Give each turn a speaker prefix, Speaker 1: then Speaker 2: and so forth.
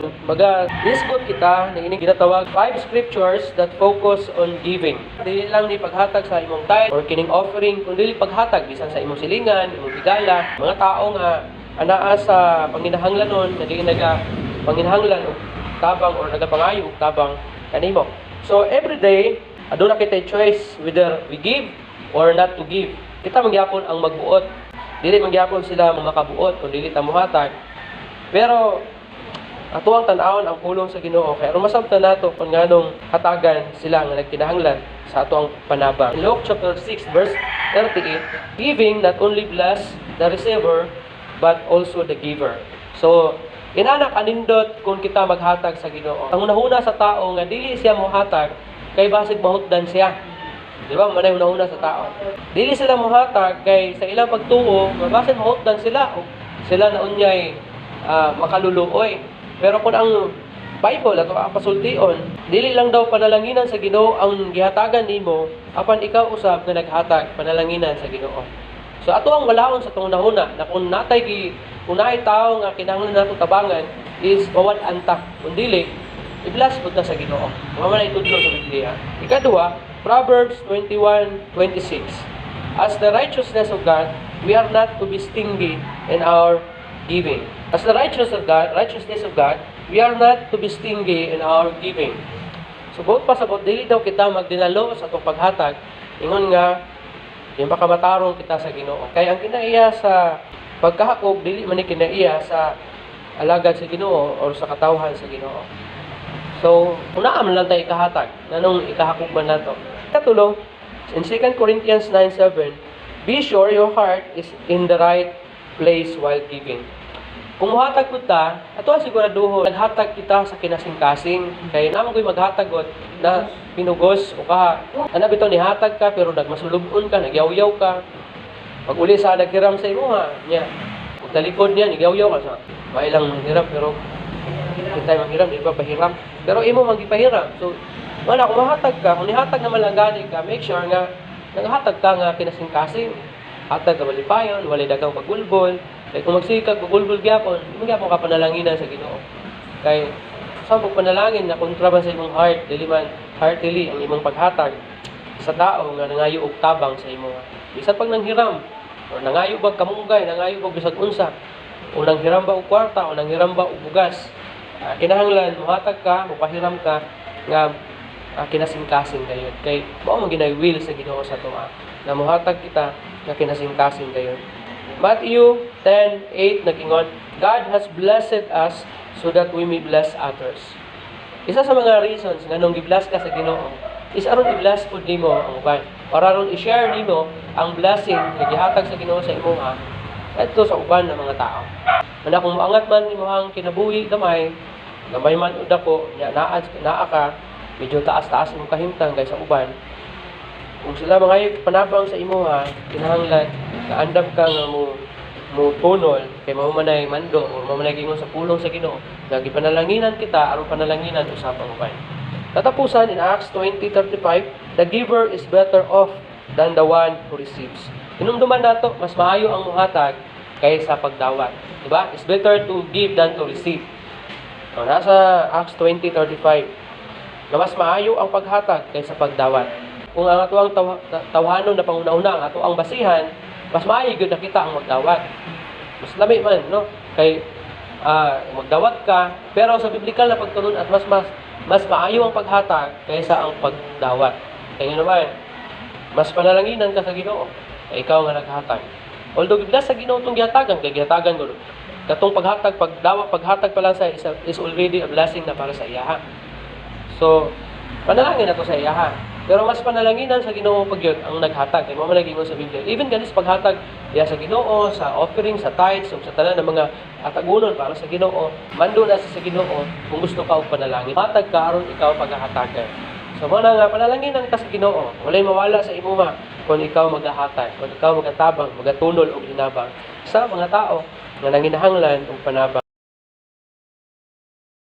Speaker 1: Baga, nisgot kita na ining ginatawag 5 scriptures that focus on giving. Dili lang ni paghatag sa imong tithe or kining offering, kundi paghatag bisan sa imong silingan, imong bigala, mga tao nga anaa sa panginahanglanon, na dili naga panginahanglan og tabang or nagapangayo og tabang kanimo. So every day, aduna kita choice whether we give or not to give. Kita magyapon ang magbuot. Dili magyapon sila makabuot o dili ta mohatag. Pero ato ang tan-awon ang pulong sa Ginoo kay aron masabtan nato kung nganong hatagan sila nga nagkinahanglan sa ato ang panabang. In Luke chapter 6 verse 38, giving not only bless the receiver but also the giver. So, inanak anindot kung kita maghatag sa Ginoo. Ang unahuna sa tao nga dili siya mohatag kay basig mahutdan siya. Di ba? Manay unahuna sa tao. Dili sila mohatag kay sa ilang pagtuo, basig mahutdan sila o sila na unyay makaluluoy. Pero kung ang Bible ato ang pasultion, dili lang daw panalanginan sa Ginoo ang gihatagan nimo apan ikaw usab nga naghatag panalanginan sa Ginoo. So ato ang walaon sa tunahuna na kung natay tao nga kinahanglan nato tabangan is bawat antak kun dili i-bless pud ta sa Ginoo. Mao man itudlo sa Biblia. Ikaduha, Proverbs 21:26. As the righteousness of God, we are not to be stingy in our giving. As the righteousness of God, we are not to be stingy in our giving. So, bawat pasabot, dili daw kita magdinalo sa itong paghatag. Ingon nga, yung makamatarong kita sa Ginoo. Kaya ang kinaiya sa pagkahakog, dili man ni kinaiya sa alagad sa Ginoo o sa katawhan sa Ginoo. So, unaan lang tayo ikahatag. Nanong ikahakog man nato. Katulo, in 2 Corinthians 9:7, be sure your heart is in the right place while giving. Kung muhatag po ta, ato ang siguraduho, naghatag kita sa kinasing-kasing. Kaya naman ko'y maghatagot na pinugos o ka. Ano bito ni hatag ka, pero nagmasulubon ka, nagyaw-yaw ka. Pag uli sa naghiram sa imo ha, niya. Kung talikod niya, nagyaw-yaw ka sa. Mailang manghiram, pero kita manghiram, di ba pahiram? Pero imo magipahiram. So, wala, kung mahatag ka, kung nihatag na malanggani ka, make sure nga, naghatag ka nga kinasing-kasing. Hatag ka malipayon, walay dagang pagulbol. Kaya kung magsikag, gugulgul gyapon, hindi gyapon ka panalanginan sa Ginoo. Kaya saan panalangin na kontraban sa imong heart, dili man heartily ang imong paghatag sa tao nga nangayo og tabang sa imo. Bisan pag nanghiram, o nangayo bag kamunggay, nangayo bag bisag unsa, o nanghiram ba og kwarta, o nanghiram ba og bugas. Kinahanglan mohatag ka, mopahiram ka nga kinasing-kasing gayon. Kay mao man ginay will sa Ginoo sa tuwa. Na mohatag kita nga kinasing-kasing gayon. Matthew 10:8 nagingon, God has blessed us so that we may bless others. Isa sa mga reasons nga nung i-bless ka sa Ginoo is aron i-bless pud nimo ang uban. Para aron i-share nimo ang blessing nga gihatag sa Ginoo sa imong adto sa uban ng mga tao. Ana kung maangat man imong kinabuhi gamay man ud ako, naa ka medyo taas-taas imong kahimtang kaysa uban. Kung sila mga panabang sa imo kinahanglan kaandam ka nga mo tunol kay mao manay mando o mao manay gingon sa pulong sa Ginoo nga gipanalanginan kita aron panalanginan usab ang uban. Tatapusan in Acts 20:35, the giver is better off than the one who receives. Hinumduman nato mas maayo ang muhatag kaysa pagdawat, di ba? It's better to give than to receive. So, nasa Acts 20:35 na mas maayo ang paghatag kaysa pagdawat. Kung ang ato ang tawhanon na panguna-una ang ato ang basihan, mas maayo gyud na kita ang magdawat. Mas lami man, no? Kay magdawat ka, pero sa biblikal na pagtulon at mas maayo ang paghatag kaysa ang pagdawat. Kaya naman, mas panalanginan ka sa Ginoo kay ikaw nga naghatag. Although gibda sa Ginoo tong gihatagan, kay gihatagan ko. Katong paghatag pa lang sa is already a blessing na para sa iya. So, panalangin nato sa iya. Pero mas panalanginan sa Ginoo pagyud ang naghatag. Kay mao man gingon sa Biblia. Even ganis paghatag diya sa Ginoo, sa offering, sa tithes, ug sa tanan ng mga hatagunon para sa Ginoo, mando na sa Ginoo kung gusto ka og panalangin. Hatag ka aron ikaw paghahatagan. So mo na nga panalanginan ka sa Ginoo. Walay mawala sa imo kung ikaw maghahatag, kung ikaw magatabang, magatunol og hinabang sa mga tao nga nanginahanglan og panabang